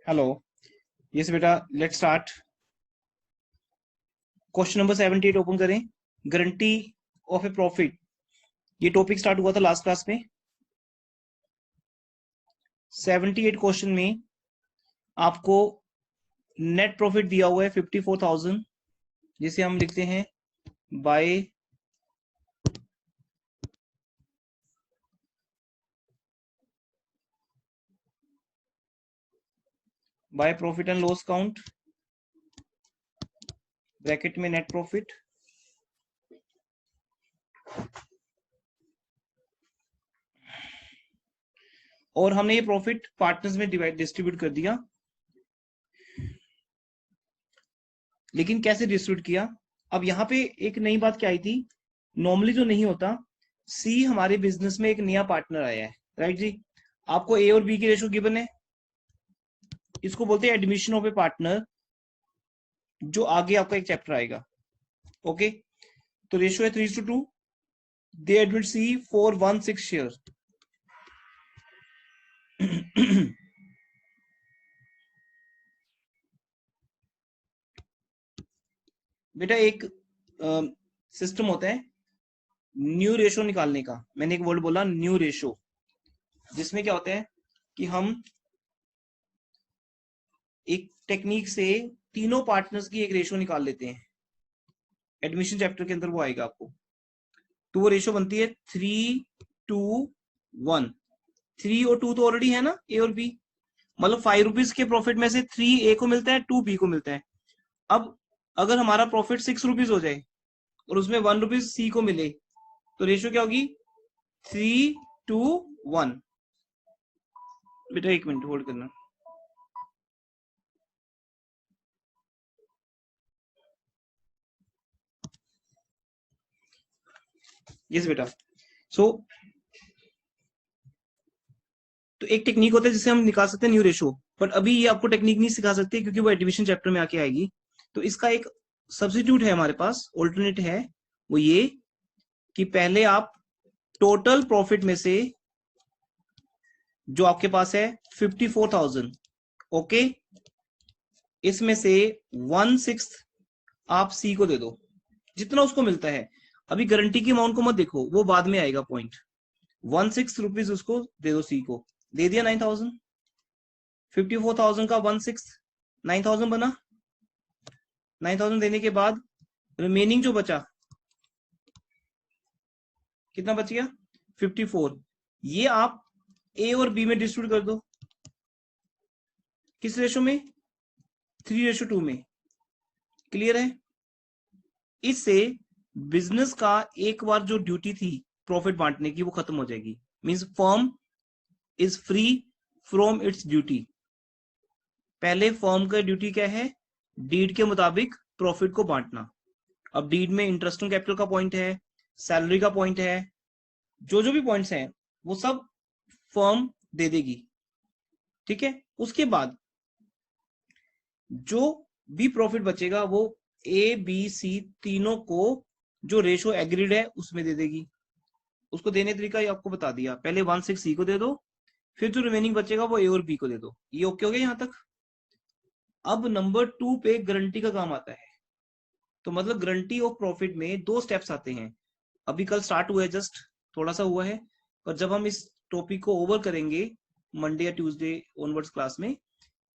Hello. Yes बेटा, let's start. Question number 78 open करें। Guarantee of A profit, ये topic start हुआ था लास्ट क्लास में। 78 क्वेश्चन में आपको नेट प्रॉफिट दिया हुआ है 54,000, जिसे हम लिखते हैं by profit and loss count, bracket में नेट प्रॉफिट। और हमने ये प्रॉफिट पार्टनर्स में डिस्ट्रीब्यूट कर दिया। लेकिन कैसे डिस्ट्रीब्यूट किया? अब यहाँ पे एक नई बात क्या आई थी, नॉर्मली जो नहीं होता, सी हमारे बिजनेस में एक नया पार्टनर आया है, राइट जी। आपको ए और बी की रेशो गिवन है, इसको बोलते हैं एडमिशन ऑफ ए पार्टनर, जो आगे आपका एक चैप्टर आएगा। ओके, तो रेशो है 3:2। They admit C for 1/6 share. बेटा एक सिस्टम होता है न्यू रेशो निकालने का। मैंने एक वर्ड बोला न्यू रेशो, जिसमें क्या होता है कि हम एक टेक्निक से तीनों पार्टनर्स की एक रेशो निकाल लेते हैं। एडमिशन चैप्टर के अंदर वो आएगा आपको। तो वो रेशो बनती है 3:1। 3 और 2 तो ऑलरेडी है ना, ए और बी। मतलब 5 रुपीज के प्रॉफिट में से 3 ए को मिलता है, 2 बी को मिलता है। अब अगर हमारा प्रॉफिट 6 रुपीज हो जाए और उसमें 1 रुपीज सी को मिले, तो रेशो क्या होगी? 3:1। बेटा एक मिनट होल्ड करना। यस बेटा। सो तो एक टेक्निक होता है जिसे हम निकाल सकते हैं न्यू रेशो, बट अभी ये आपको टेक्निक नहीं सिखा सकते क्योंकि वो एडमिशन चैप्टर में आके आएगी। तो इसका एक सब्स्टिट्यूट है हमारे पास, ऑल्टरनेट है, वो ये कि पहले आप टोटल प्रॉफिट में से जो आपके पास है 54,000, ओके, इसमें से 1/6 आप सी को दे दो, जितना उसको मिलता है। अभी गारंटी की अमाउंट को मत देखो, वो बाद में आएगा पॉइंट। 1/6 रुपीज उसको दे दो, सी को दे दिया 9,000। 54,000 का 1/6 9,000 बना। 9,000 देने के बाद रिमेनिंग जो बचा, कितना बच गया? 54। ये आप ए और बी में डिस्ट्रीब्यूट कर दो। किस रेशो में? 3:2 में। क्लियर है? इससे बिजनेस का एक बार जो ड्यूटी थी प्रॉफिट बांटने की, वो खत्म हो जाएगी। Means firm is free from its duty. पहले फर्म का ड्यूटी क्या है? डीड के मुताबिक प्रॉफिट को बांटना। अब डीड में इंटरेस्ट ऑन कैपिटल का पॉइंट है, सैलरी का पॉइंट है, जो जो भी पॉइंट्स हैं वो सब फर्म दे देगी। ठीक है, उसके बाद जो भी प्रॉफिट बचेगा वो ए बी सी तीनों को जो रेशो एग्रीड है उसमें दे देगी। उसको देने तरीका ये आपको बता दिया। पहले 1/6 सी को दे दो, फिर जो रिमेनिंग बचेगा वो ए और बी को दे दो। ये ओके हो गया यहां तक? अब नंबर 2 पे गारंटी का काम आता है। तो मतलब गारंटी ऑफ प्रॉफिट में 2 स्टेप्स आते हैं। अभी कल स्टार्ट हुआ है, जस्ट थोड़ा सा हुआ है, और जब हम इस टॉपिक को ओवर करेंगे मंडे या ट्यूसडे ऑनवर्ड्स क्लास में,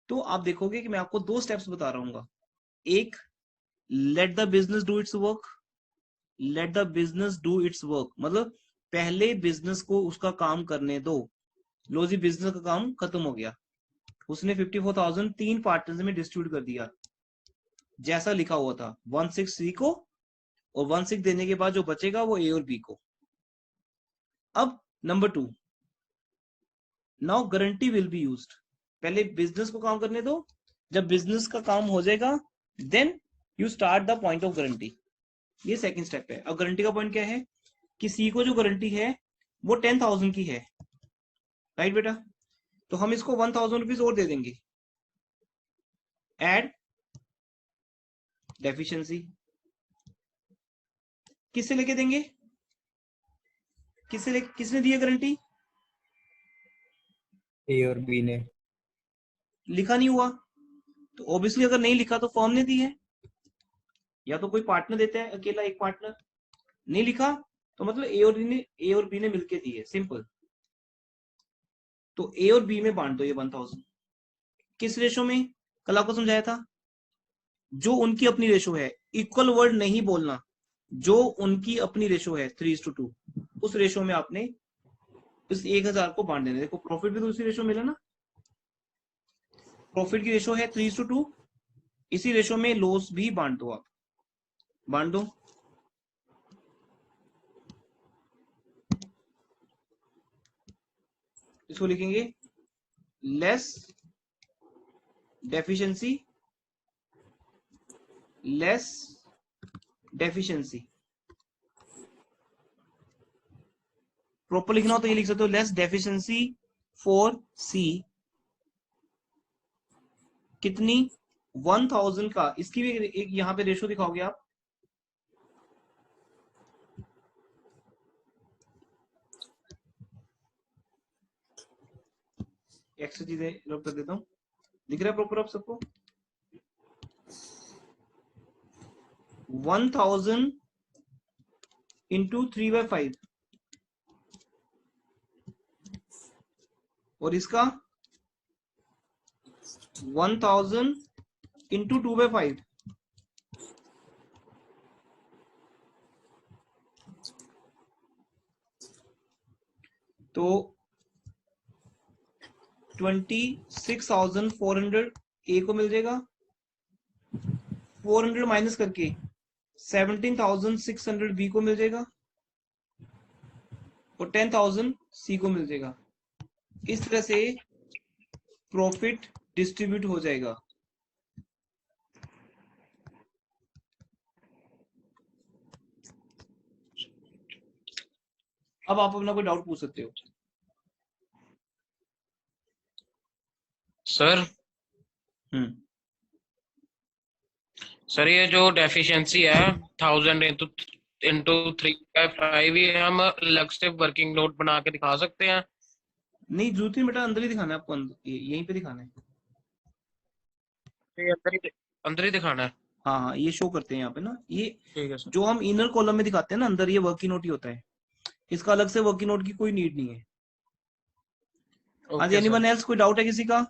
तो आप देखोगे कि मैं आपको 2 स्टेप्स बता रहा हूँ। एक, let the business do it's work. Let the business do it's work मतलब पहले बिजनेस को उसका काम करने दो। लो जी, बिजनेस का काम खत्म हो गया, उसने 54,000 3 पार्टनर्स में डिस्ट्रीब्यूट कर दिया, जैसा लिखा हुआ था 1/6 सी को, और 1/6 देने के बाद जो बचेगा वो ए और बी को। अब number 2, now guarantee will be used. पहले बिजनेस को काम करने दो, जब बिजनेस का काम हो जाएगा then you start the point of guarantee. ये सेकंड स्टेप है। अब गारंटी का पॉइंट क्या है कि सी को जो गारंटी है वो 10,000 की है, राइट बेटा? तो हम इसको 1,000 रुपीज और दे देंगे, एड डेफिशिएंसी। किससे लेके देंगे? किसने दी है गारंटी? ए और बी ने। लिखा नहीं हुआ, तो ऑब्वियसली अगर नहीं लिखा तो फर्म ने दी है, या तो कोई पार्टनर देता है अकेला एक पार्टनर, नहीं लिखा तो मतलब ए और बी ने मिलके दी है, सिंपल। तो ए और बी में बांट दो ये 1000। किस रेशो में? कल आपको समझाया था, जो उनकी अपनी रेशो है, इक्वल वर्ड नहीं बोलना, जो उनकी अपनी रेशो है 3:2, उस रेशो में आपने इस 1000 को बांट देना। देखो प्रॉफिट भी तो उसी रेशो मिला ना, प्रॉफिट की रेशो है 3:2, इसी रेशो में लॉस भी बांट दो आप, बांट दो। इसको लिखेंगे less deficiency, less deficiency. Proper लिखना हो तो ये लिख सकते हो, लेस डेफिशिएंसी फॉर सी, कितनी? 1000 का। इसकी भी एक यहां पे रेशो दिखाओगे आप, एक्स्ट्रा चीजें रब कर देता हूं, दिख रहा है प्रॉपर आप सबको? 1000 इंटू 3/5, और इसका 1000 इंटू 2/5। तो 26,400 ए को मिल जाएगा, 400 माइनस करके 17,600 बी को मिल जाएगा, और 10,000 सी को मिल जाएगा। इस तरह से प्रॉफिट डिस्ट्रीब्यूट हो जाएगा। अब आप अपना कोई डाउट पूछ सकते हो। सर सर ये जो डेफिशिएंसी है 1000 इंटू 3/5, ये हम अलग से वर्किंग नोट बना के दिखा सकते हैं? नहीं जरूरत नहीं बेटा, अंदर ही दिखाना है आपको, यहीं पे दिखाना है। ये अंदर ही दिखाना है? हाँ हाँ, ये शो करते हैं यहाँ पे ना, ये ठीक है सर। जो हम इनर कॉलम में दिखाते हैं ना, अंदर ये वर्किंग नोट ही होता है, इसका अलग से वर्किंग नोट की कोई नीड नहीं है। आज ओके सर। एनीवन एल्स, कोई डाउट है किसी का?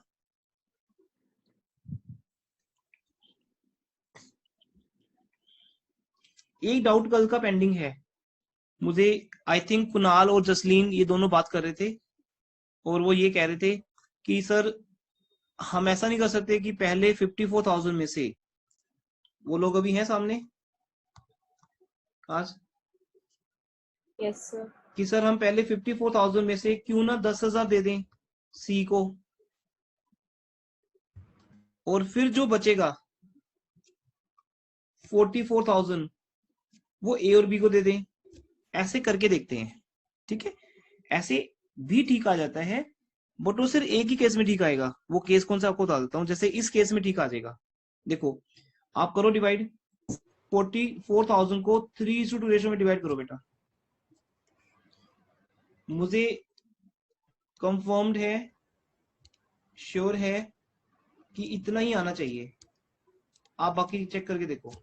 एक डाउट कल का पेंडिंग है मुझे, आई थिंक कुणाल और जसलीन ये दोनों बात कर रहे थे, और वो ये कह रहे थे कि सर हम ऐसा नहीं कर सकते कि पहले 54,000 में से, वो लोग अभी हैं सामने आज, यस सर, कि सर हम पहले 54,000 में से क्यों ना 10,000 दे दें सी को, और फिर जो बचेगा 44,000 वो ए और बी को दे दें। ऐसे करके देखते हैं, ठीक है? ऐसे भी ठीक आ जाता है, बट वो सिर्फ एक ही केस में ठीक आएगा। वो केस कौन सा आपको बता देता हूँ, जैसे इस केस में ठीक आ जाएगा। देखो आप करो डिवाइड, 44,000 को 3:2 रेशो में डिवाइड करो बेटा। मुझे कंफर्म्ड है, श्योर है कि इतना ही आना चाहिए, आप बाकी चेक करके देखो।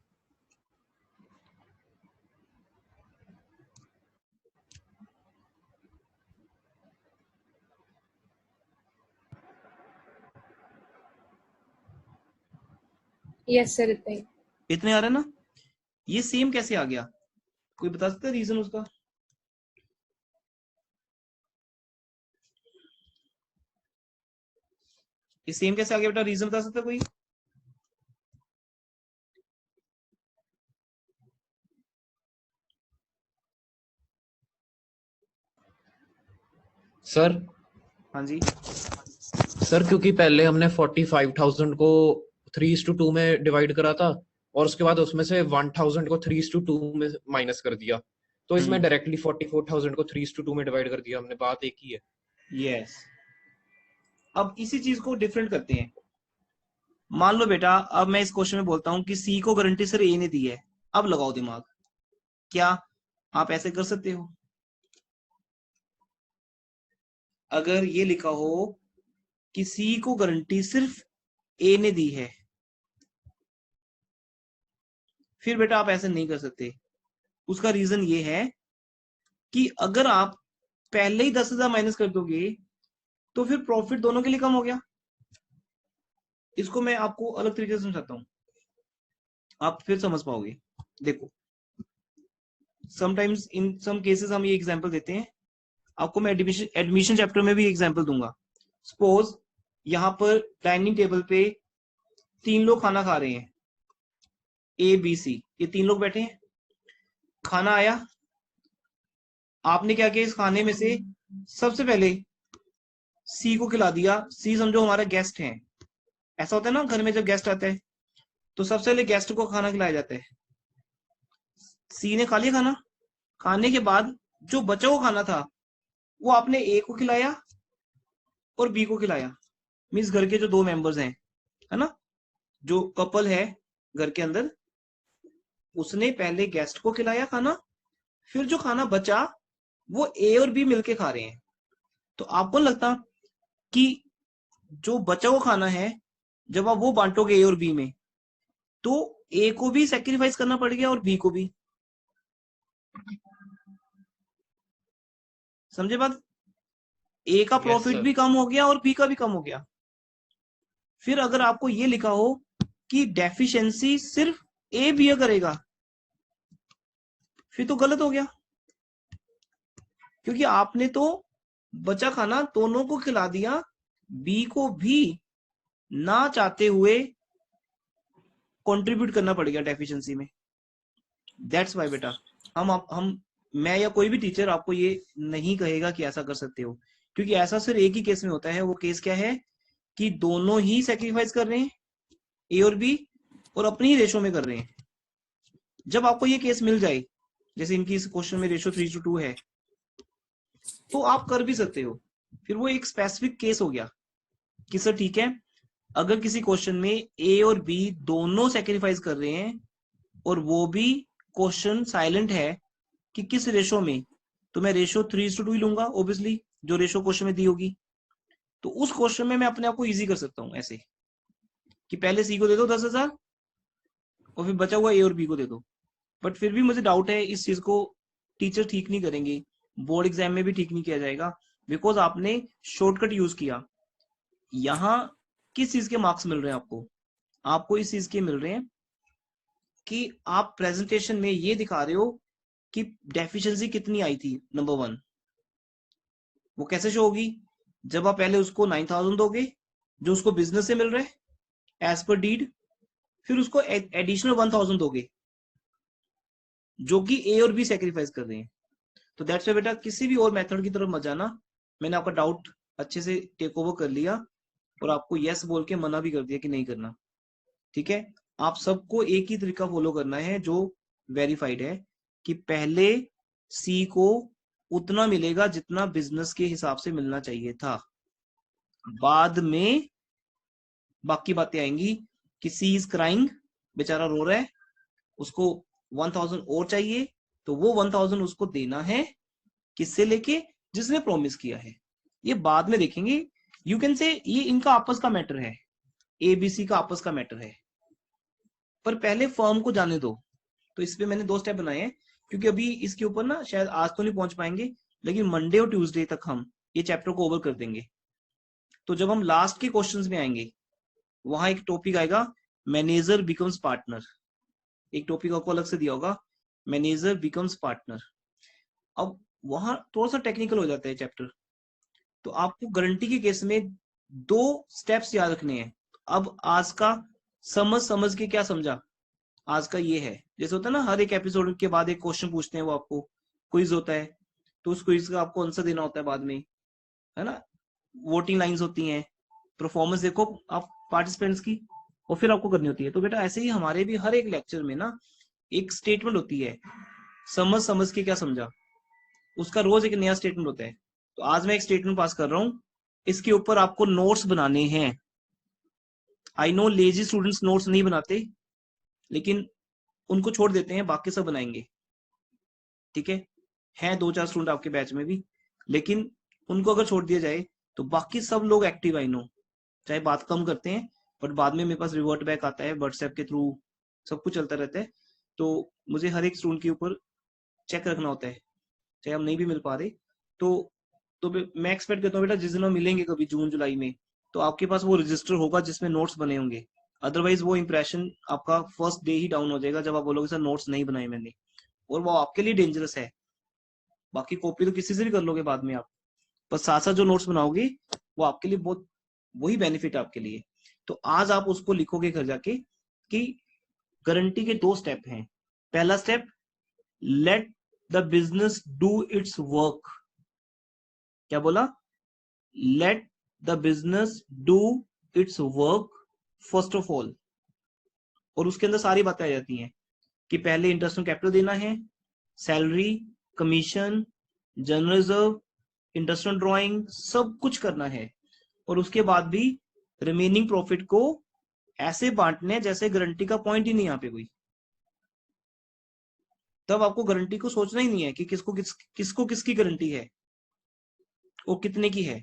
यस सर, इतना ही। इतने आ रहे ना? ये सेम कैसे आ गया, कोई बता सकता है रीजन उसका? ये सेम कैसे आ गया बेटा, रीजन बता सकता है कोई? सर हाँ जी, सर क्योंकि पहले हमने 45,000 को 3:2 में डिवाइड करा था, और उसके बाद उसमें से 1,000 को 3:2 में माइनस कर दिया, तो इसमें डायरेक्टली 44,000 को 3:2 में डिवाइड कर दिया हमने, बात एक ही है। यस। अब इसी चीज को डिफरेंट करते हैं। मान लो बेटा, अब मैं इस क्वेश्चन में बोलता हूं कि सी को गारंटी सर ए ने दी है, अब लगाओ दिमाग, क्या आप ऐसे कर सकते हो? अगर ये लिखा हो कि सी को गारंटी सिर्फ ए ने दी है, फिर बेटा आप ऐसे नहीं कर सकते। उसका रीजन ये है कि अगर आप पहले ही 10,000 माइनस कर दोगे तो फिर प्रॉफिट दोनों के लिए कम हो गया। इसको मैं आपको अलग तरीके से समझाता हूं, आप फिर समझ पाओगे। देखो, समटाइम्स इन सम केसेस हम ये एग्जांपल देते हैं, आपको मैं एडमिशन चैप्टर में भी एग्जांपल दूंगा। सपोज यहां पर डाइनिंग टेबल पे 3 लोग खाना खा रहे हैं, ए बी सी, ये 3 लोग बैठे हैं, खाना आया, आपने क्या किया, इस खाने में से सबसे पहले सी को खिला दिया। सी समझो हमारा गेस्ट है, ऐसा होता है ना घर में जब गेस्ट आता है तो सबसे पहले गेस्ट को खाना खिलाया जाता है। सी ने खा लिया खाना, खाने के बाद जो बचा हुआ खाना था वो आपने ए को खिलाया और बी को खिलाया। मीन्स घर के जो 2 मेंबर्स हैं, है ना, जो कपल है घर के अंदर, उसने पहले गेस्ट को खिलाया खाना, फिर जो खाना बचा वो ए और बी मिलके खा रहे हैं। तो आपको लगता कि जो बचा हुआ खाना है जब आप वो बांटोगे ए और बी में, तो ए को भी सेक्रीफाइस करना पड़ गया और बी को भी, समझे बात? ए का प्रॉफिट sir. भी कम हो गया और बी का भी कम हो गया। फिर अगर आपको ये लिखा हो कि डेफिशिएंसी सिर्फ ए बियर करेगा, फिर तो गलत हो गया, क्योंकि आपने तो बचा खाना दोनों को खिला दिया, बी को भी ना चाहते हुए कंट्रीब्यूट करना पड़ गया डेफिशिएंसी में। दैट्स वाई बेटा हम मैं या कोई भी टीचर आपको ये नहीं कहेगा कि ऐसा कर सकते हो, क्योंकि ऐसा सिर्फ एक ही केस में होता है। वो केस क्या है कि दोनों ही सेक्रीफाइस कर रहे हैं, ए और बी, और अपनी ही रेशो में कर रहे हैं। जब आपको ये केस मिल जाए, जैसे इनकी इस क्वेश्चन में रेशो 3:2 है, तो आप कर भी सकते हो। फिर वो एक स्पेसिफिक केस हो गया कि सर ठीक है, अगर किसी क्वेश्चन में ए और बी दोनों सेक्रीफाइस कर रहे हैं और वो भी क्वेश्चन साइलेंट है कि किस रेशो में, तो मैं रेशो 3:2 ही लूंगा ऑब्वियसली, जो रेशो क्वेश्चन में दी होगी। तो उस क्वेश्चन में मैं अपने आप को इजी कर सकता हूं ऐसे कि पहले सी को दे दो 10,000 और फिर बचा हुआ ए और बी को दे दो। बट फिर भी मुझे डाउट है, इस चीज को टीचर ठीक नहीं करेंगे, बोर्ड एग्जाम में भी ठीक नहीं किया जाएगा, बिकॉज आपने शॉर्टकट यूज किया। यहां किस चीज के मार्क्स मिल रहे हैं आपको? आपको इस चीज के मिल रहे हैं कि आप प्रेजेंटेशन में ये दिखा रहे हो कि डेफिशिएंसी कितनी आई थी। नंबर 1 वो कैसे शो होगी? जब आप पहले उसको 9,000 दोगे जो उसको बिजनेस से मिल रहा है एज पर डीड, फिर उसको एडिशनल 1,000 दोगे जो कि ए और बी सेक्रीफाइस कर रहे हैं। तो दैट्स वाई बेटा किसी भी और मेथड की तरफ मत जाना। मैंने आपका डाउट अच्छे से टेक ओवर कर लिया और आपको यस बोल के मना भी कर दिया कि नहीं करना। ठीक है, आप सबको एक ही तरीका फॉलो करना है जो वेरीफाइड है कि पहले सी को उतना मिलेगा जितना बिजनेस के हिसाब से मिलना चाहिए था, बाद में बाकी बातें आएंगी कि सी इज क्राइंग, बेचारा रो रहा है, उसको 1,000 और चाहिए, तो वो 1,000 उसको देना है, किससे लेके? जिसने प्रॉमिस किया है। ये बाद में देखेंगे। यू कैन से ये इनका आपस का मैटर है, एबीसी का आपस का मैटर है, पर पहले फर्म को जाने दो। तो इस पे मैंने 2 स्टेप बनाए हैं, क्योंकि अभी इसके ऊपर ना शायद आज तो नहीं पहुंच पाएंगे, लेकिन मंडे और ट्यूसडे तक हम ये चैप्टर को ओवर कर देंगे। तो जब हम लास्ट के क्वेश्चंस में आएंगे, वहां एक टॉपिक आएगा मैनेजर बिकम्स पार्टनर। एक टॉपिक आपको अलग से दिया होगा, मैनेजर बिकम्स पार्टनर। अब वहां थोड़ा सा टेक्निकल हो जाता है चैप्टर, तो आपको गारंटी के केस में 2 स्टेप्स याद रखने हैं। अब आज का समझ के क्या समझा, आज का ये है, जैसे होता है ना हर एक एपिसोड के बाद एक क्वेश्चन पूछते हैं, वो आपको क्विज होता है, तो उस क्विज का आपको आंसर देना होता है बाद में, है ना, वोटिंग लाइंस होती हैं, परफॉर्मेंस देखो आप पार्टिसिपेंट्स की, और फिर आपको करनी होती है। तो बेटा ऐसे ही हमारे भी हर एक लेक्चर में ना एक स्टेटमेंट होती है, समझ के क्या समझा, उसका रोज एक नया स्टेटमेंट होता है। तो आज मैं एक स्टेटमेंट पास कर रहा हूं, इसके ऊपर आपको नोट्स बनाने हैं। I know lazy students notes नहीं बनाते, लेकिन उनको छोड़ देते हैं, बाकी सब बनाएंगे। ठीक है 2-4 स्टूडेंट आपके बैच में भी, लेकिन उनको अगर छोड़ दिया जाए तो बाकी सब लोग एक्टिव, आई नो, चाहे बात कम करते हैं बट बाद में मेरे पास रिवर्ट बैक आता है व्हाट्सएप के थ्रू, सब कुछ चलता रहता है। तो मुझे हर एक स्टूडेंट के ऊपर चेक रखना होता है, चाहे हम नहीं भी मिल पा रहे तो मैं एक्सपेक्ट करता हूँ बेटा जिस दिन हम मिलेंगे कभी जून जुलाई में, तो आपके पास वो रजिस्टर होगा जिसमें नोट्स बने होंगे। अदरवाइज वो इंप्रेशन आपका फर्स्ट डे ही डाउन हो जाएगा जब आप बोलोगे सर नोट्स नहीं बनाए मैंने, और वो आपके लिए डेंजरस है। बाकी कॉपी तो किसी से भी कर लोगे बाद में आप, पर साथ साथ जो नोट्स बनाओगे वो आपके लिए बहुत वही बेनिफिट है आपके लिए। तो आज आप उसको लिखोगे घर जाके कि गारंटी के 2 स्टेप हैं। पहला step, let the business do it's work. क्या बोला? Let the business do it's work first of all. और उसके अंदर सारी बातें आ जाती हैं कि पहले इंटरेस्ट ऑन कैपिटल देना है, salary, commission, general reserve, interest on drawing, सब कुछ करना है। और उसके बाद भी रिमेनिंग प्रॉफिट को ऐसे बांटने हैं जैसे गारंटी का पॉइंट ही नहीं यहाँ पे कोई। तब आपको गारंटी को सोचना ही नहीं है कि किसको किसकी गारंटी है और कितने की है।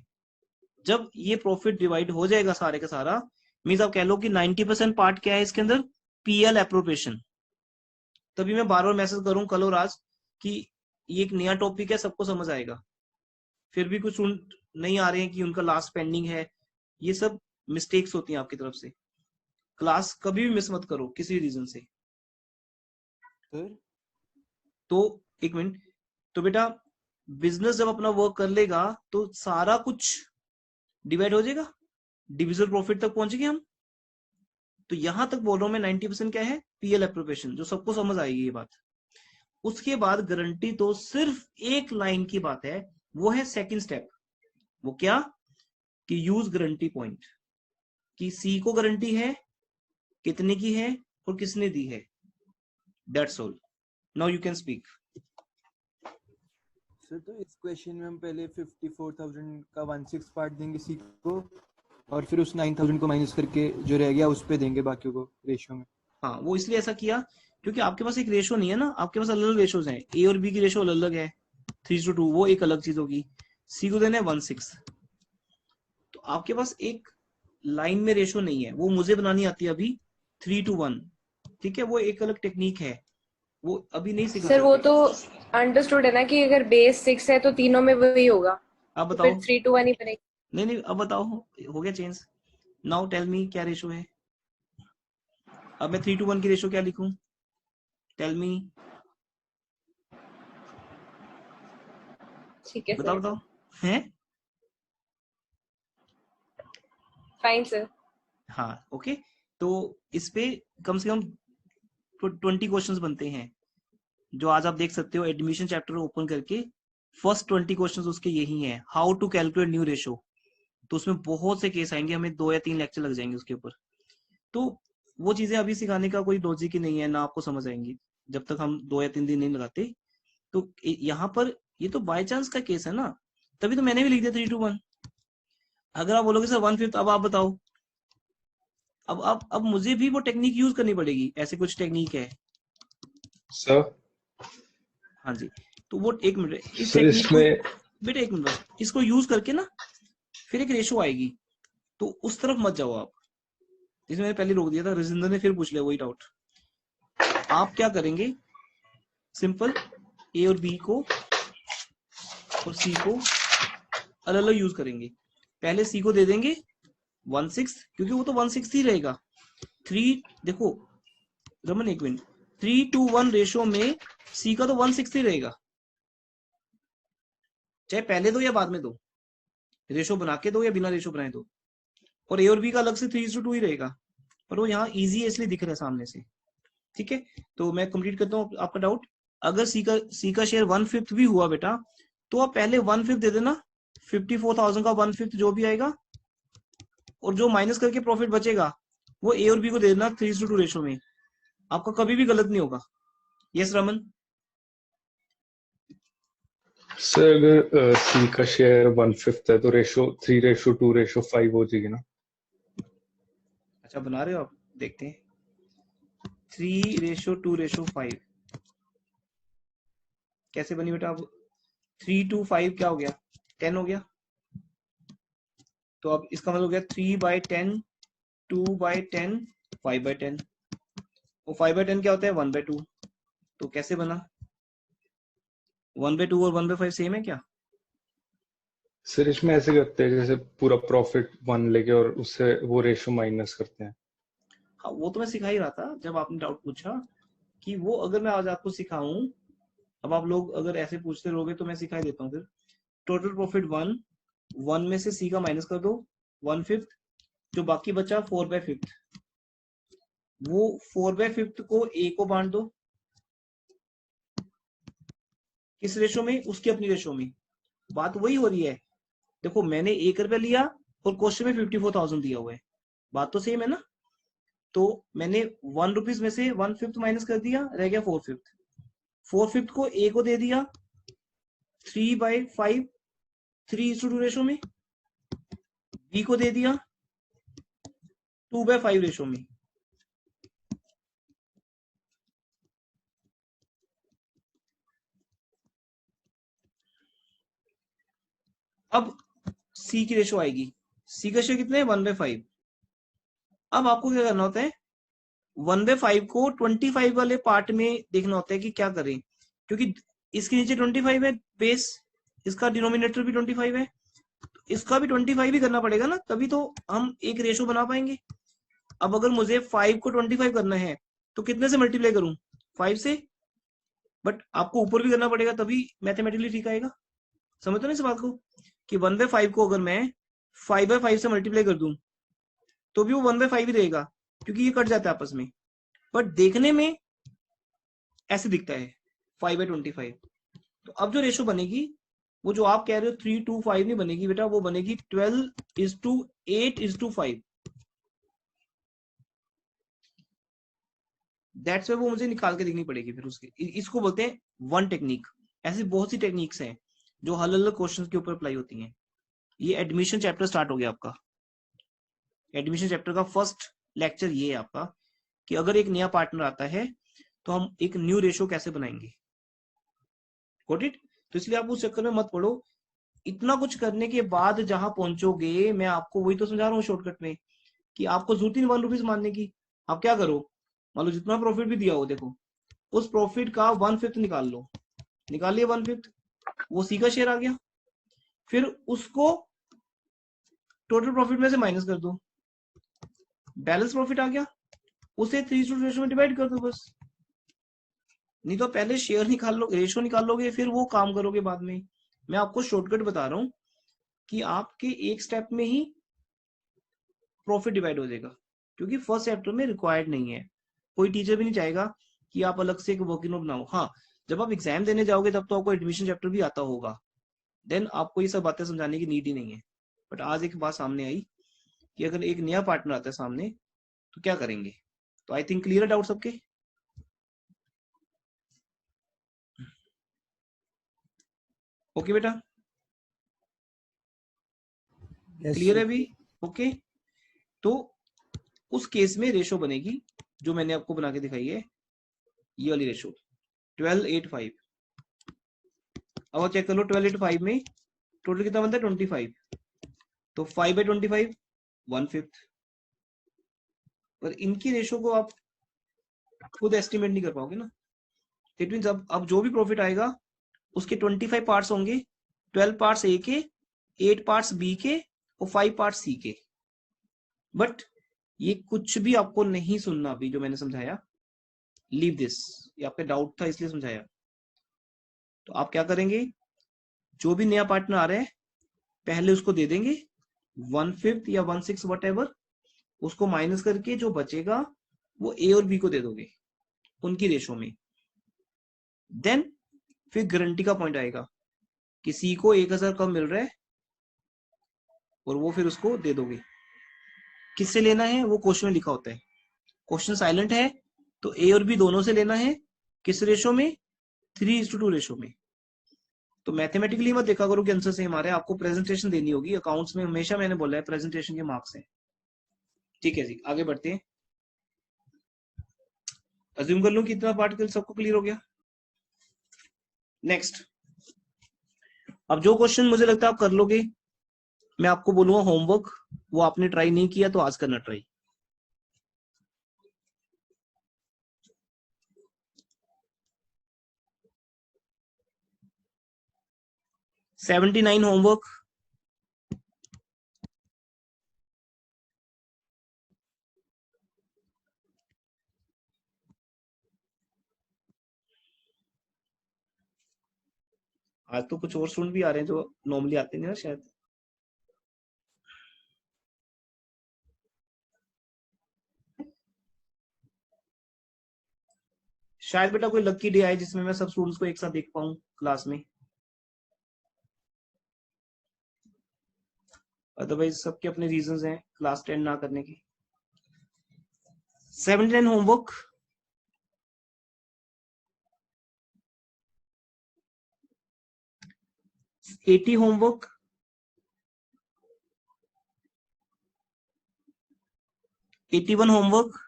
जब ये प्रॉफिट डिवाइड हो जाएगा सारे का सारा, मींस आप कह लो कि 90% पार्ट क्या है इसके अंदर, पीएल एप्रोप्रिएशन। तभी मैं बार बार मैसेज करूं कल और आज कि ये एक नया टॉपिक है, सबको समझ आएगा। फिर भी कुछ नहीं आ रहे हैं कि उनका लास्ट पेंडिंग है, ये सब मिस्टेक्स होती हैं आपकी तरफ से। क्लास कभी भी मिस मत करो किसी रीजन से। तो एक मिनट, तो बेटा बिजनेस जब अपना वर्क कर लेगा तो सारा कुछ डिवाइड हो जाएगा, डिविजल प्रॉफिट तक पहुंचेंगे हम। तो यहां तक बोल रहा हूं मैं 90% क्या है, पीएल एप्रोप्रिएशन, जो सबको समझ आएगी ये बात। उसके बाद गारंटी तो सिर्फ एक लाइन की बात है, वो है सेकंड स्टेप। वो क्या? कि यूज गारंटी पॉइंट, कि सी को गारंटी है, कितने की है और किसने दी है। That's all. Now you can speak. Sir तो इस क्वेश्चन में हम पहले 54,000 का 1/6 पार्ट देंगे सी को, और फिर उस 9,000 को माइनस करके जो रह गया उस पे देंगे बाकियों को रेशियो में। हाँ, वो इसलिए ऐसा किया क्योंकि आपके पास एक रेशो नहीं है ना, आपके पास अलग अलग रेशोज हैं। ए और बी की रेशो अलग अलग है, 3:2, वो एक अलग चीज होगी। सी को देना है 1/6। तो आपके पास एक लाइन में रेशो नहीं है, वो मुझे बनानी आती है अभी 3:1। ठीक है, वो एक अलग टेक्निक है, वो अभी नहीं सीख सर वो सकते। तो अंडरस्टूड है ना कि अगर बेस 6 है तो तीनों में वही होगा, आप तो बताओ। फिर 3:1 ही बनेगा। नहीं, अब बताओ, हो गया चेंज। नाउ टेल मी क्या रेशो है। अब मैं 3:1 की रेशो क्या लिखूं? टेल मी, ठीक है बताओ सर, हैं? Fine sir. हाँ, ओके। तो इस पे कम से कम 20 क्वेश्चंस बनते हैं, जो आज आप देख सकते हो एडमिशन चैप्टर ओपन करके। फर्स्ट 20 क्वेश्चंस उसके यही हैं, how to calculate new ratio. तो उसमें बहुत से केस आएंगे, हमें 2 या 3 लेक्चर लग जाएंगे उसके ऊपर। तो वो चीजें अभी सिखाने का कोई लॉजिक ही नहीं है, ना आपको समझ आएंगी जब तक हम 2 या 3 दिन नहीं लगाते। तो यहाँ पर ये तो बाय चांस का केस है ना, तभी तो मैंने भी लिख दिया 3:1। अगर आप बोलोगे सर 1/5, अब आप बताओ। अब मुझे भी वो टेक्निक यूज करनी पड़ेगी, ऐसे कुछ टेक्निक है सर। हाँ जी। तो वो एक मिनट, इस सर टेक्निक को इसमें बेटा एक मिनट बस, इसको यूज करके ना फिर एक रेशो आएगी, तो उस तरफ मत जाओ आप। जिसमें मैंने पहले रोक दिया था, रजिंदर ने फिर पूछ लिया वही डाउट। आप क्या करेंगे, सिंपल ए और बी को और सी को अलग अलग यूज करेंगे। पहले सी को दे देंगे 1/6, क्योंकि वो तो 1/6 ही रहेगा। 3, देखो रमन एक मिनट, 3:1 रेशो में सी का तो 1/6 ही रहेगा, चाहे पहले दो या बाद में दो, रेशो बना के दो या बिना रेशो बनाए दो। और ए और बी का अलग से 3:2 ही रहेगा, पर वो यहाँ इजी है इसलिए दिख रहा है सामने से। ठीक है, तो मैं कंप्लीट करता हूँ आपका डाउट। अगर सी का शेयर 1/5 भी हुआ बेटा, तो आप पहले 1/5 दे देना, 54,000 का 1/5 जो भी आएगा, और जो माइनस करके प्रॉफिट बचेगा वो ए और बी को दे देना 3:2 रेशो में। आपका कभी भी गलत नहीं होगा। यस रमन? सर अगर सी का शेयर 1/5 है तो रेशो 3:2:5 हो जाएगी ना? अच्छा बना रहे हो आप, देखते हैं। 3:2:5 कैसे बनी बेटा? अब 3 to 5 क्या हो गया, 10 हो गया। तो अब इसका मतलब हो गया 3/10, 2/10, 5/10। और 5/10 क्या होता है? 1/2। तो कैसे बना? 1/2 और 1/5 सेम है क्या? सर इसमें ऐसे करते हैं जैसे पूरा प्रॉफिट 1 लेके और उससे वो रेशो माइनस करते हैं। हाँ, वो तो मैं सिखा ही रहा था जब आपने डाउट पूछा कि वो अगर मैं आज आपको सिखाऊं, अब आप लोग अगर ऐसे पूछते रहोगे तो मैं सिखा ही देता हूँ। फिर टोटल प्रॉफिट 1 में से सी का माइनस कर दो 1/5, जो बाकी बचा 4/5, वो 4/5 को ए को बांट दो। किस रेशो में? उसकी अपनी रेशो में। बात वही हो रही है। देखो मैंने 1 रुपया लिया और क्वेश्चन में 54,000 दिया हुआ है, बात तो सेम है ना। तो मैंने 1 रुपीज में से 1/5 माइनस कर दिया, रह गया 4/5। 4/5 को ए को दे दिया 3/5, 3:2 रेशो में। बी को दे दिया 2/5 रेशो में। अब सी की रेशो आएगी। सी का शेयर कितना है? 1/5। अब आपको क्या करना होता है? 1/5 को 25 वाले पार्ट में देखना होता है कि क्या करें, क्योंकि इसके नीचे 25 है बेस, इसका डिनोमिनेटर भी 25 है, इसका भी 25 ही करना पड़ेगा ना, तभी तो हम एक रेशो बना पाएंगे। अब अगर मुझे 5 को 25 करना है तो कितने से मल्टीप्लाई करूं? 5 से। बट आपको ऊपर भी करना पड़ेगा तभी मैथमेटिकली ठीक आएगा। समझते ना इस बात को कि 1/5 को अगर मैं 5/5 से मल्टीप्लाई कर दूं तो भी वो 1/5 ही रहेगा, क्योंकि ये कट जाता है आपस में। बट देखने में ऐसे दिखता है 5/25। तो अब जो रेशो बनेगी वो जो आप कह रहे हो 3:5 नहीं बनेगी बेटा, वो बनेगी 12:8:5। दैट्स वो मुझे निकाल के देखनी पड़ेगी फिर उसके। इसको बोलते हैं वन टेक्निक। ऐसी बहुत सी टेक्निक्स हैं जो अलग अलग क्वेश्चन के ऊपर अप्लाई होती हैं। ये एडमिशन चैप्टर स्टार्ट हो गया आपका। एडमिशन चैप्टर का फर्स्ट लेक्चर ये है आपका कि अगर एक नया पार्टनर आता है तो हम एक न्यू रेशो कैसे बनाएंगे। Got it? तो इसलिए आप उस चक्कर में मत पड़ो। इतना कुछ करने के बाद जहां पहुंचोगे, मैं आपको वही तो समझा रहा हूँ शॉर्टकट में, कि आपको जरूरत ही नहीं 1 रुपीज मानने की। आप क्या करो, मान लो जितना प्रॉफिट भी दिया हो, देखो उस प्रॉफिट का 1/5 निकाल लो। निकाल लिया 1/5, वो सी का शेयर आ गया। फिर उसको टोटल प्रॉफिट में से माइनस कर दो, बैलेंस प्रॉफिट आ गया, उसे 3:2 रेशो में डिवाइड कर दो बस। नहीं तो पहले शेयर निकाल लो, रेशो निकाल लोगे, फिर वो काम करोगे बाद में। मैं आपको शॉर्टकट बता रहा हूं कि आपके एक स्टेप में ही प्रॉफिट डिवाइड हो जाएगा, क्योंकि फर्स्ट चैप्टर में रिक्वायर्ड नहीं है। कोई टीचर भी नहीं चाहेगा कि आप अलग से एक वर्किंग नोट बनाओ। हाँ, जब आप एग्जाम देने जाओगे तब तो आपको एडमिशन चैप्टर भी आता होगा, देन आपको ये सब बातें समझाने की नीड ही नहीं है। बट आज एक बात सामने आई कि अगर एक नया पार्टनर आता है सामने तो क्या करेंगे। तो आई थिंक क्लियर है डाउट सबके? ओके बेटा, क्लियर है अभी? ओके, तो उस केस में रेशो बनेगी जो मैंने आपको बना के दिखाई है, ये वाली रेशो 12:8:5। अब आप चेक कर लो 12:8:5 में टोटल कितना बनता है 25। तो 5/25 1/5। पर इनकी रेशो को आप खुद एस्टिमेट नहीं कर पाओगे ना। इट मींस अब जो भी प्रॉफिट आएगा उसके 25 पार्ट्स होंगे, 12 पार्ट्स ए के, 8 पार्ट्स बी के और 5 पार्ट्स सी के। बट ये कुछ भी आपको नहीं सुनना अभी जो मैंने समझाया। लीव दिस, ये आपका डाउट था इसलिए समझाया। तो आप क्या करेंगे, जो भी नया पार्टनर आ रहा है पहले उसको दे देंगे 1/5 या 1/6 वट, उसको माइनस करके जो बचेगा वो ए और बी को दे दोगे उनकी रेशो में। देन फिर गारंटी का पॉइंट आएगा कि सी को 1000 कम मिल रहा है और वो फिर उसको दे दोगे। किससे लेना है वो क्वेश्चन में लिखा होता है। क्वेश्चन साइलेंट है तो ए और बी दोनों से लेना है। किस रेशो में? 3:2 रेशो में। तो मैथमेटिकली मत देखा करो कि आंसर सेम आ रहा है, आपको प्रेजेंटेशन देनी होगी। अकाउंट्स में हमेशा मैंने बोला है प्रेजेंटेशन के मार्क्स हैं। ठीक है जी, आगे बढ़ते हैं। अज्यूम कर लूं कि इतना पार्ट सबको क्लियर हो गया। नेक्स्ट, अब जो क्वेश्चन मुझे लगता है आप कर लोगे, मैं आपको बोलूंगा होमवर्क, वो आपने ट्राई नहीं किया तो आज करना ट्राई। $79 होमवर्क। आज तो कुछ और स्टूडेंट भी आ रहे हैं जो नॉर्मली आते नहीं ना शायद। शायद बेटा कोई लकी डे आए जिसमें मैं सब स्टूडेंट्स को एक साथ देख पाऊं क्लास में, अदरवाइज सबके अपने रीजंस हैं क्लास अटेंड ना करने के। 79 होमवर्क। $80 होमवर्क। $81 होमवर्क।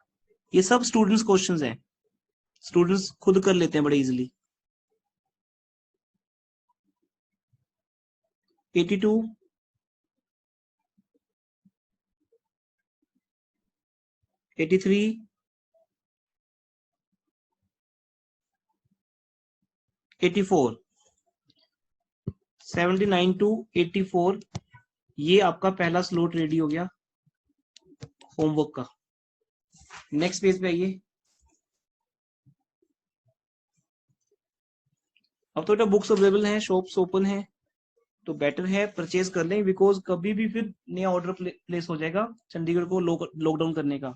ये सब स्टूडेंट्स क्वेश्चंस हैं, स्टूडेंट्स खुद कर लेते हैं बड़े इजीली। 82, 83, 84, 79 to 84, ये आपका पहला स्लॉट रेडी हो गया होमवर्क का। नेक्स्ट पेज पे आइए। अब तो बेटा बुक्स अवेलेबल हैं, शॉप्स ओपन हैं, तो बेटर है परचेज कर लें, बिकॉज कभी भी फिर नया ऑर्डर प्लेस हो जाएगा चंडीगढ़ को लॉकडाउन करने का,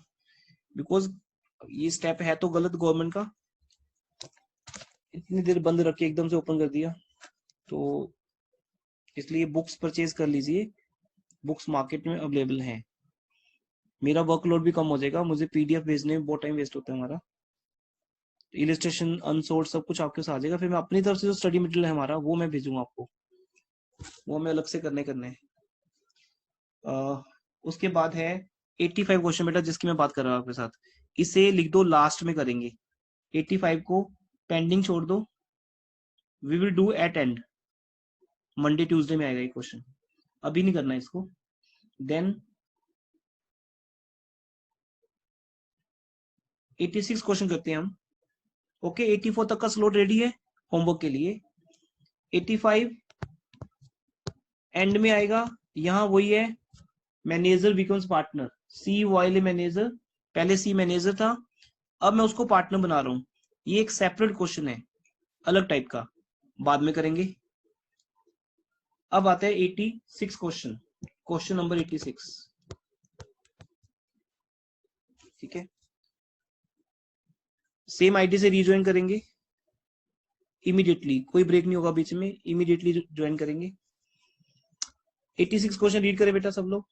बिकॉज ये स्टेप है तो गलत गवर्नमेंट का, इतनी देर बंद रख के एकदम से ओपन कर दिया, तो इसलिए बुक्स परचेज कर लीजिए, बुक्स मार्केट में अवेलेबल हैं। मेरा वर्कलोड भी कम हो जाएगा, मुझे पीडीएफ भेजने में बहुत टाइम वेस्ट होता है हमारा, इलिस्ट्रेशन अनसोर्ट सब कुछ आपके साथ आ जाएगा, फिर मैं अपनी तरफ से जो स्टडी मटेरियल है हमारा वो मैं भेजूंगा आपको, वो हमें अलग से करने हैं। उसके बाद है 85 क्वेश्चन बेटा जिसकी मैं बात कर रहा हूँ आपके साथ, इसे लिख दो लास्ट में करेंगे, 85 को पेंडिंग छोड़ दो, we will do at end, Monday Tuesday में आएगा ये क्वेश्चन, अभी नहीं करना इसको। देन 86 क्वेश्चन करते हैं हम। ओके 84 तक का स्लॉट रेडी है होमवर्क के लिए। 85 एंड में आएगा, यहां वही है, मैनेजर बिकम्स पार्टनर, सी वाइल मैनेजर, पहले सी मैनेजर था, अब मैं उसको पार्टनर बना रहा हूं, ये एक सेपरेट क्वेश्चन है अलग टाइप का, बाद में करेंगे। अब आता है 86 क्वेश्चन, क्वेश्चन नंबर 86, ठीक है, सेम आईडी से रीज्वाइन करेंगे इमीडिएटली, कोई ब्रेक नहीं होगा बीच में, इमीडिएटली ज्वाइन करेंगे। 86 क्वेश्चन रीड करें बेटा सब लोग।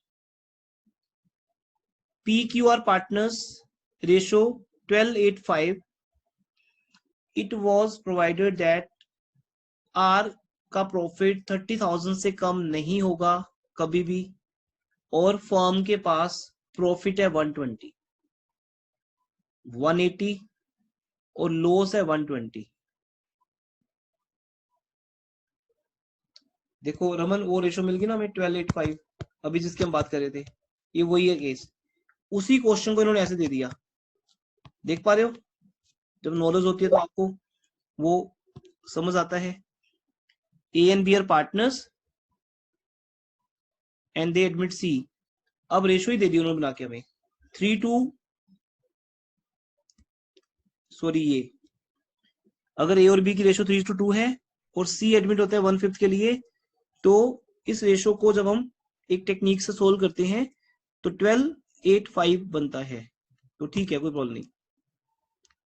PQR partners ratio 12:8:5, it was provided that R का प्रॉफिट 30,000 से कम नहीं होगा कभी भी, और फर्म के पास प्रॉफिट है 120, 180 और लॉस है 120। देखो रमन वो रेशो मिल गई ना हमें 12:8:5, अभी जिसकी हम बात कर रहे थे, ये वही है केस, उसी क्वेश्चन को इन्होंने ऐसे दे दिया, देख पा रहे हो, जब नॉलेज होती है तो आपको वो समझ आता है। A and B are partners and they admit C, अब रेशो ही दे दी उन्होंने बना के हमें 3:2, सॉरी ये अगर A और B की रेशो 3:2 है और C एडमिट होता है 1/5 के लिए, तो इस रेशो को जब हम एक टेक्निक से सोल्व करते हैं तो 12:8:5 बनता है, तो ठीक है कोई प्रॉब्लम नहीं,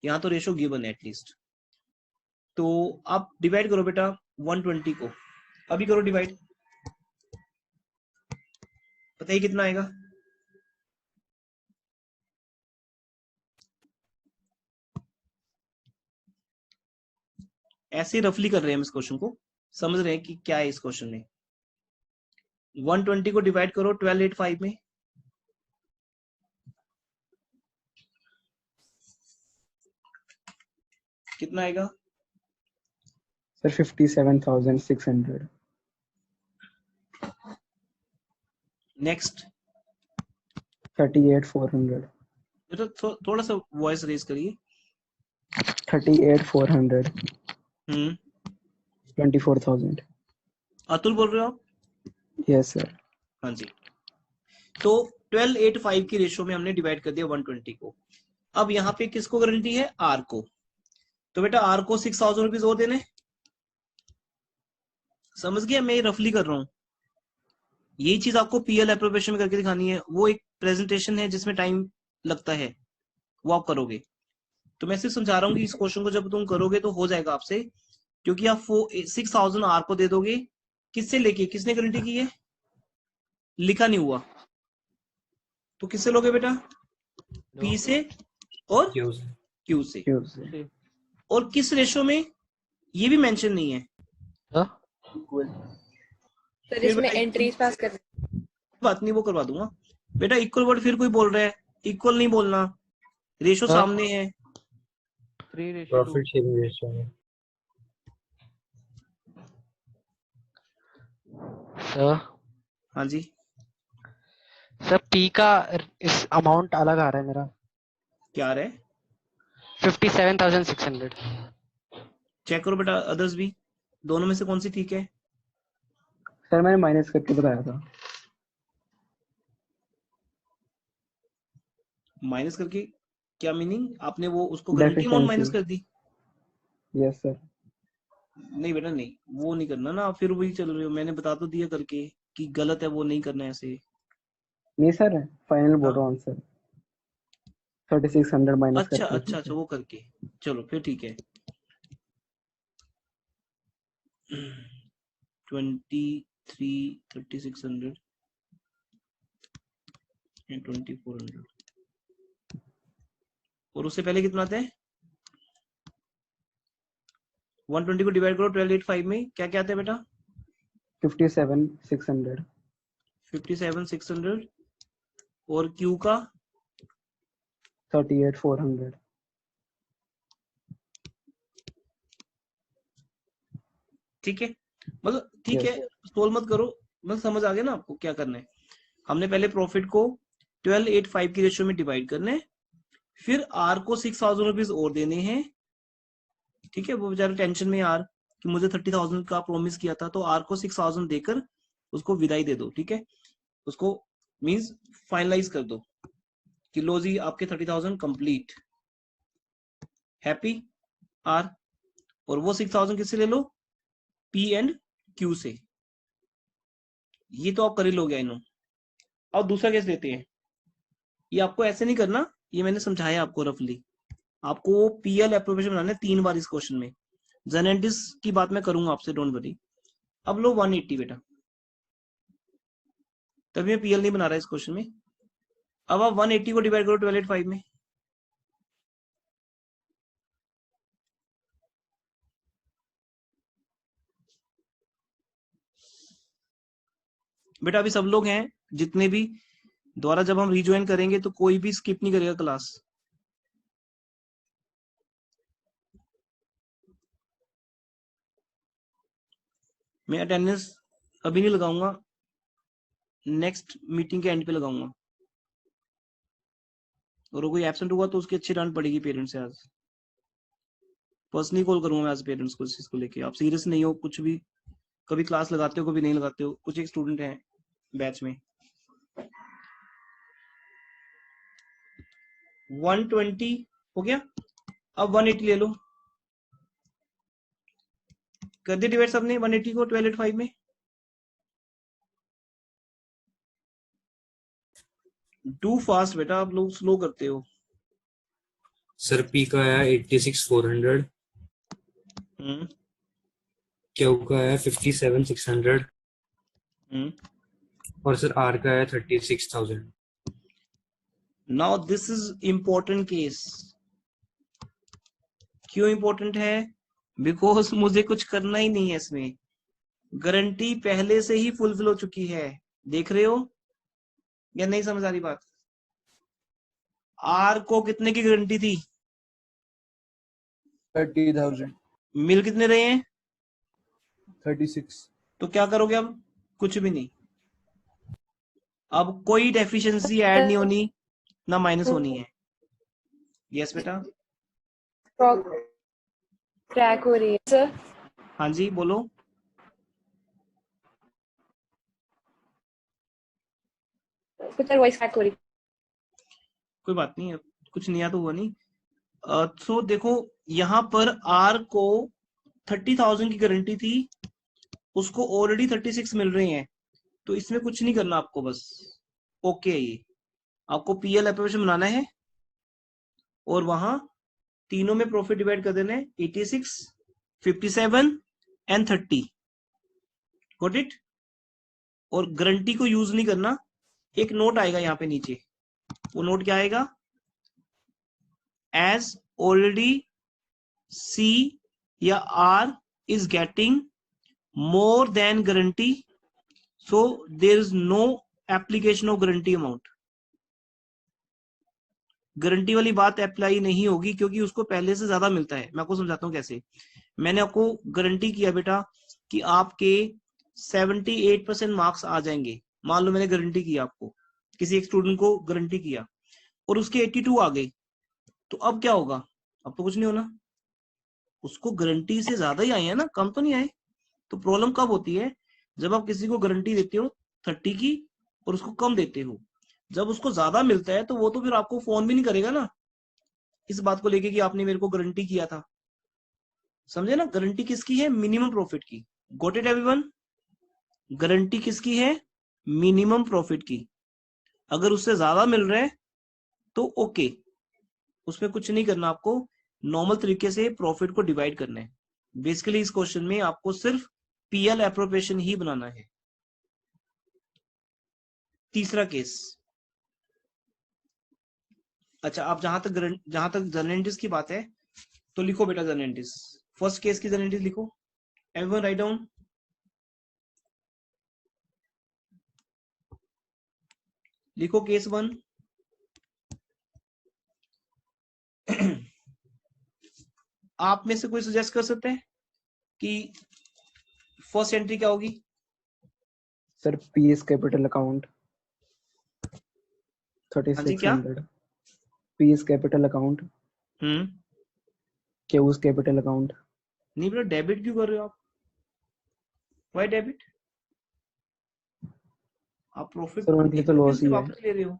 यहां तो रेशो गिवन है एटलीस्ट। तो आप डिवाइड करो बेटा 120 को, अभी करो डिवाइड, बताइए कितना आएगा। ऐसे रफली कर रहे हैं हम इस क्वेश्चन को, समझ रहे हैं कि क्या है इस क्वेश्चन में। 120 को डिवाइड करो 12:8:5 में, कितना आएगा सर 57,600। नेक्स्ट 38,400. बेटा थोड़ा सा वॉइस रेज करिए। 38,400. 24,000. अतुल बोल रहे हो आप? Yes sir. हाँ जी। तो 1285 की रेशो में हमने डिवाइड कर दिया 120 को। अब यहाँ पे किसको गारंटी है? आर को। तो बेटा आर को 6,000 रुपीज और देने। समझ गया? मैं रफली कर रहा हूँ। यही चीज आपको पीएल एप्रोप्रिएशन में करके दिखानी है। वो एक प्रेजेंटेशन है जिसमें टाइम लगता है, वो आप करोगे। तो मैं सिर्फ समझा रहा हूँ कि इस क्वेश्चन को जब तुम करोगे तो हो जाएगा आपसे, क्योंकि आप 6,000 आर को दे दोगे। किससे लेके? किसने गारंटी की है? लिखा नहीं हुआ, तो किससे लोगे बेटा? पी से और क्यू से। Tuesday. और किस रेशो में ये भी मेंशन नहीं है। Equal. सर फिर इसमें बेटा एंट्रीज पास कर बात नहीं, वो करवा दूंगा बेटा। इक्वल वर्ड फिर कोई बोल रहा है, इक्वल नहीं बोलना, रेशो सामने है। 3:2. प्रॉफिट शेयरिंग रेशियो में सर हाँ जी। सर पी का इस अमाउंट अलग आ रहा है मेरा। क्या आ रहा है? 57,600. चेक करो बेटा, अदर्स भी। दोनों में से कौन सी ठीक है? सर मैंने माइनस करके बताया था. माइनस करके क्या मीनिंग? आपने वो उसको गारंटी अमाउंट माइनस Deficiency. कर दी? Yes sir. नहीं बेटा नहीं, वो नहीं करना ना, फिर वही चल रहे हो। मैंने बता तो दिया करके कि गलत है, वो नहीं करना है ऐसे। नहीं सर, फाइनल बोल हाँ। रहा हूँ आंसर. 3600 माइनस अच्छा करके. अच्छा अच्छा, वो करके चलो फिर ठीक है। 23, 3600 एंड 2400। और उससे पहले कितना आता है? 120 को डिवाइड करो 1285 में, क्या क्या आता है बेटा? 57,600. 57,600। और क्यू का 38,400. ठीक है, मतलब ठीक Yes. है, सोल्व मत करो, मतलब समझ आ गया ना आपको क्या करना है। हमने पहले प्रॉफिट को 1285 की रेशियो में डिवाइड करना है, फिर आर को 6,000 रुपीज और देने हैं। ठीक है, वो बेचारे टेंशन में यार कि मुझे 30,000 का प्रॉमिस किया था, तो आर को 6,000 देकर उसको विदाई दे दो। ठीक है, उसको मींस फाइनलाइज कर दो कि लो जी आपके 30,000 कंप्लीट। Happy are. और वो 6,000 किससे ले लो? पी एंड क्यू से। ये तो आप कर ही लोगे आई नो। अब दूसरा केस लेते हैं। ये आपको ऐसे नहीं करना, ये मैंने समझाया आपको रफली। आपको पीएल एप्रोप्रिएशन बनाना है 3 बार इस क्वेश्चन में। जेनेटिस की बात मैं करूंगा आपसे, डोंट वरी। अब लो 180 बेटा, तभी मैं पीएल नहीं बना रहा इस क्वेश्चन में। अब आप 180 को डिवाइड करो 1285 में। बेटा अभी सब लोग हैं जितने भी, दोबारा जब हम रिज्वाइन करेंगे तो कोई भी स्किप नहीं करेगा क्लास। मैं अटेंडेंस अभी नहीं लगाऊंगा, नेक्स्ट मीटिंग के एंड पे लगाऊंगा। और कोई एब्सेंट हुआ तो उसकी अच्छी डांट पड़ेगी पेरेंट्स से। आज पर्सनली कॉल करूंगा मैं आज पेरेंट्स को इस चीज को लेके। आप सीरियस नहीं हो कुछ भी, कभी क्लास लगाते हो कभी नहीं लगाते हो। कुछ एक स्टूडेंट हैं बैच में। 120 हो गया, अब 180 ले लो। कर दिया डिवाइड सबने 180 को 1285 में। टू फास्ट बेटा, आप लोग स्लो करते हो। सर पी का आया 86,400, क्यू का आया 57,600 और सर आर का आया 36,000। Now this is important case. क्यों इंपॉर्टेंट है? बिकॉज मुझे कुछ करना ही नहीं है इसमें, गारंटी पहले से ही फुलफिल हो चुकी है। देख रहे हो या नहीं समझ आ रही बात? आर को कितने की गारंटी थी? 30,000. मिल कितने रहे हैं? 36. तो क्या करोगे अब? कुछ भी नहीं। अब कोई डेफिशिएंसी ऐड नहीं होनी ना माइनस होनी है। यस बेटा। क्रैक हो रही है सर। हाँ जी बोलो। सर वॉइस क्रैक हो रही। कोई बात नहीं, कुछ नहीं आया तो हुआ नहीं। तो देखो यहाँ पर आर को 30,000 की गारंटी थी, उसको ऑलरेडी 36 मिल रहे हैं, तो इसमें कुछ नहीं करना आपको, बस ओके है ये। आपको पीएल एप्रोप्रिएशन बनाना है और वहां तीनों में प्रॉफिट डिवाइड कर देना है, 86, 57 एंड 30। Got it. और गारंटी को यूज नहीं करना। एक नोट आएगा यहाँ पे नीचे, वो नोट क्या आएगा? एज ऑलरेडी सी या R is getting more than guarantee, so there is no application of guarantee amount. Guarantee वाली बात अप्लाई नहीं होगी क्योंकि उसको पहले से ज्यादा मिलता है। मैं आपको समझाता हूँ कैसे। मैंने आपको गारंटी किया बेटा कि आपके 78% मार्क्स आ जाएंगे। मान लो मैंने गारंटी किया, आपको किसी एक स्टूडेंट को गारंटी किया और उसके 82 आ गए, तो अब क्या होगा? अब तो कुछ नहीं होना, उसको गारंटी से ज्यादा ही आए हैं ना, कम तो नहीं आए। तो प्रॉब्लम कब होती है? जब आप किसी को गारंटी देते हो 30 की और उसको कम देते हो। जब उसको ज्यादा मिलता है तो वो तो फिर आपको फोन भी नहीं करेगा ना इस बात को लेके कि आपने मेरे को गारंटी किया था। समझे ना? गारंटी किसकी है? मिनिमम प्रॉफिट की। Got it everyone? गारंटी किसकी है? मिनिमम प्रॉफिट की। अगर उससे ज्यादा मिल रहा है तो ओके, उसमें कुछ नहीं करना, आपको नॉर्मल तरीके से प्रॉफिट को डिवाइड करना है। बेसिकली इस क्वेश्चन में आपको सिर्फ पीएल एप्रोप्रिएशन ही बनाना है। तीसरा केस। अच्छा, आप जहां तक जर्नलिस्ट की बात है तो लिखो बेटा जर्नलिस्ट। फर्स्ट केस की जर्नलिस्ट लिखो। Everyone write down. लिखो केस 1। आप में से कोई सजेस्ट कर सकते हैं कि फर्स्ट एंट्री क्या होगी? सर पीएस कैपिटल अकाउंट हाँ जी, क्या? 3600। P's capital account, Q's capital account. नहीं बेटा, डेबिट क्यों कर रहे हो आप? Why debit? आप प्रॉफिट सर उनके लिए तो लॉस से ही है। वापस ले रहे हो।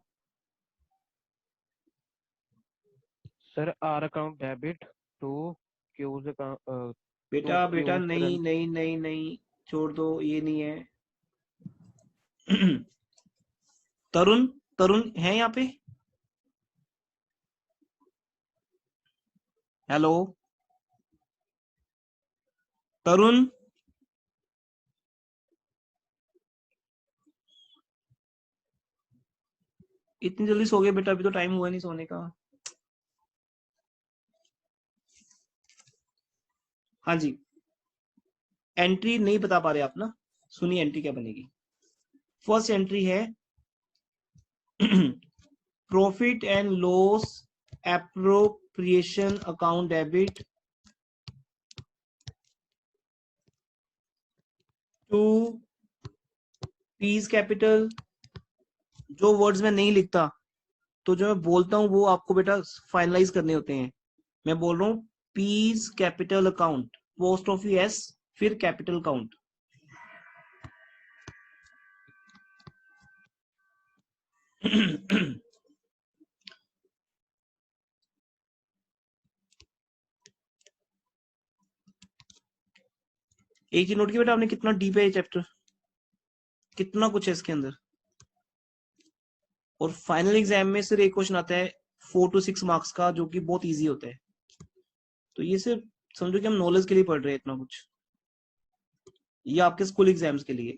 Sir R account debit to Q's account. बेटा बेटा नहीं नहीं नहीं नहीं, छोड़ दो, ये नहीं है। तरुण, तरुण है यहाँ पे? हेलो तरुण? इतनी जल्दी सो गए बेटा? अभी तो टाइम हुआ नहीं सोने का। हाँ जी, एंट्री नहीं बता पा रहे आप ना? सुनिए एंट्री क्या बनेगी। फर्स्ट एंट्री है profit and loss appropriation account debit to piece capital. जो वर्ड्स में नहीं लिखता तो जो मैं बोलता हूं वो आपको बेटा फाइनलाइज करने होते हैं। मैं बोल रहा हूं piece capital account, post office S, फिर कैपिटल अकाउंट। एक ही नोट किया बेटा आपने, कितना डीप है ये चैप्टर, कितना कुछ है इसके अंदर। और फाइनल एग्जाम में सिर्फ एक क्वेश्चन आता है 4 to 6 मार्क्स का, जो कि बहुत इजी होता है। तो ये सिर्फ समझो कि हम नॉलेज के लिए पढ़ रहे हैं इतना कुछ, ये आपके स्कूल एग्जाम्स के लिए।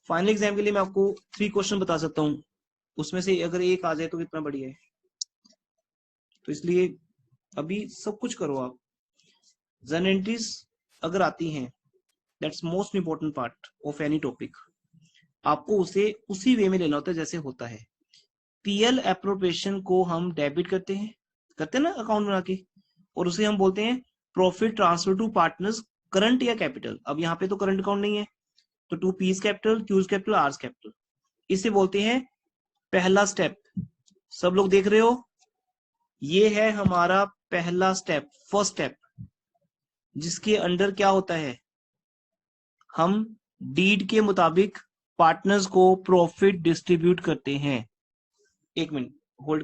फाइनल एग्जाम के लिए मैं आपको 3 क्वेश्चन बता सकता हूँ, उसमें से अगर एक आ जाए तो कितना बढ़िया है। तो इसलिए अभी सब कुछ करो आप। जर्नल एंट्रीज अगर आती हैं, that's most important part of any topic. आपको उसे उसी वे में लेना होता है जैसे होता है। पीएल एप्रोप्रिएशन को हम डेबिट करते हैं ना अकाउंट बना के, और उसे हम बोलते हैं profit transfer to partners, current या कैपिटल। अब यहाँ पे तो करंट अकाउंट नहीं है, तो 2 P's capital, Q's capital, R's capital, इसे बोलते हैं पहला स्टेप। सब लोग देख रहे हो, ये है हमारा पहला स्टेप, फर्स्ट स्टेप, जिसके अंडर क्या होता है, हम डीड के मुताबिक पार्टनर्स को प्रॉफिट डिस्ट्रीब्यूट करते हैं। एक मिनट होल्ड